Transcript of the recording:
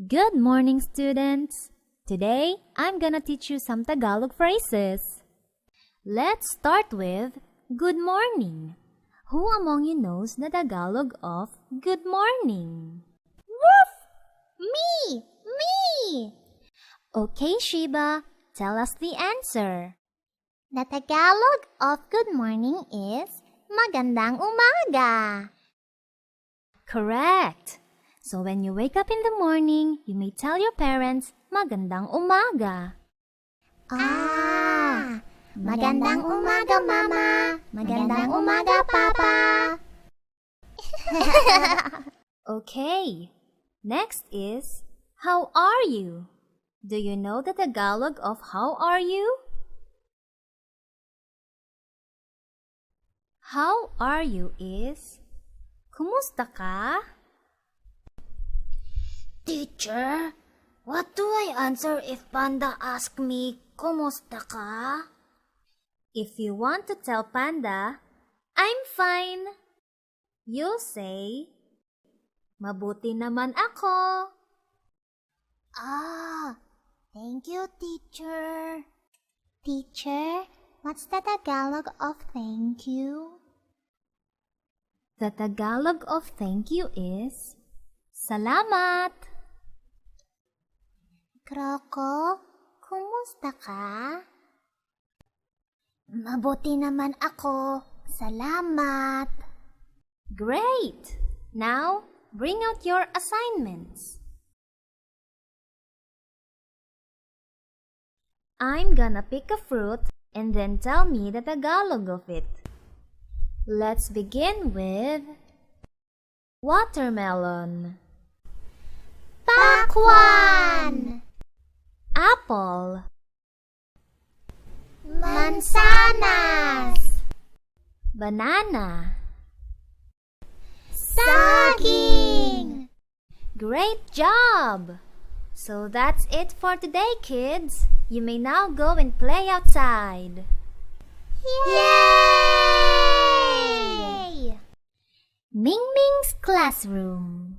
Good morning, students! Today, I'm gonna teach you some Tagalog phrases. Let's start with good morning. Who among you knows the Tagalog of good morning? Woof! Me! Me! Okay, Shiba, tell us the answer. The Tagalog of good morning is magandang umaga. Correct! So when you wake up in the morning, you may tell your parents, magandang umaga. Magandang umaga, Mama. Magandang umaga, Papa. Okay, next is, how are you? Do you know the Tagalog of how are you? How are you is, kumusta ka? Teacher, what do I answer if Panda asks me, kumusta ka? If you want to tell Panda, I'm fine, you'll say, mabuti naman ako. Thank you, teacher. Teacher, what's the Tagalog of thank you? The Tagalog of thank you is, salamat. Kroko, kumusta ka? Mabuti naman ako. Salamat. Great! Now, bring out your assignments. I'm gonna pick a fruit and then tell me the Tagalog of it. Let's begin with watermelon, Pakwan, apple, mansanas, banana. saging. Great job! So that's it for today, kids. You may now go and play outside. Yay! MingMing's classroom.